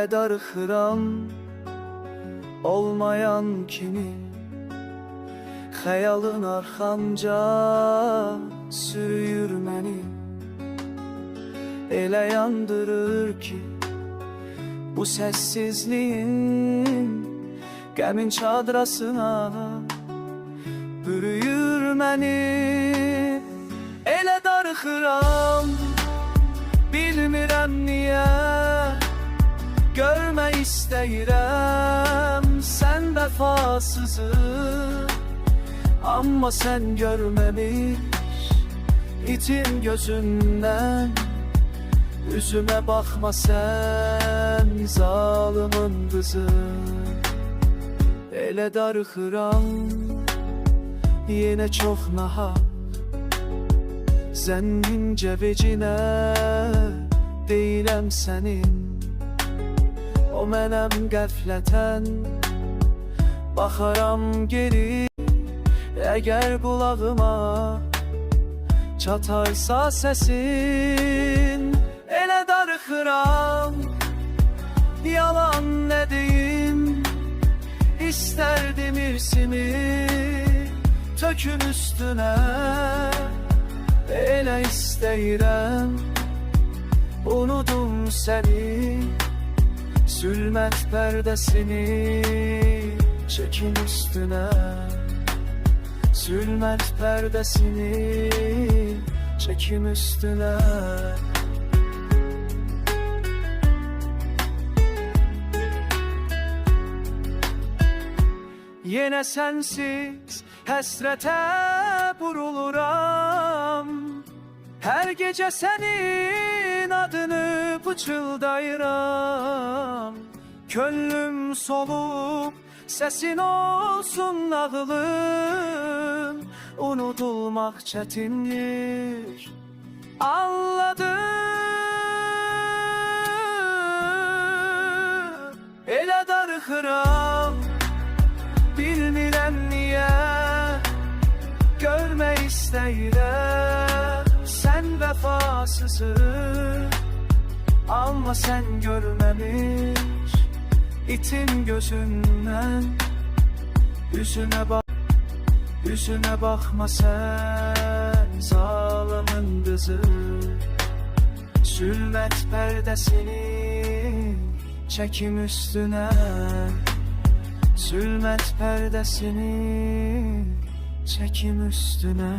Elə darıxıram olmayan kimi, xəyalın arxamca sürüyür məni. Elə yandırır ki bu səssizliyin, qəmin çadrasına bürüyür məni. Elə darıxıram, bilmirəm niyə, görmə istəyirəm sən vəfasızı. Amma sən görməmiş itim gözündən, üzümə baxma sən zalımın qızı. Elə darıxıram, yenə çox nahaq, zənnincə vecinə deyiləm sənin. O mənəm qəflətən, baxaram geri, əgər qulağıma çataysa səsin. Elə darıxıram, yalan nə deyim, İstərdim irsimi töküm üstünə. Elə istəyirəm unudum səni, zülmət pərdəsini çəkin üstünə. Zülmət pərdəsini çəkim üstünə. Yenə sənsiz həsrətə buruluram, hər gecə sənin adını pıçıldayıram. Könlüm solub səsin olsun nağılın, unudulmaq çətindir, anladım. Elə darıxıram, bilmirəm niyə, görmə istəyirəm sən vəfasızı. Amma sən görməmiş itim gözündən, üzünə baxma sən zalımın qızı. Zülmət pərdəsini çəkim üstünə. Zülmət pərdəsini çəkim üstünə.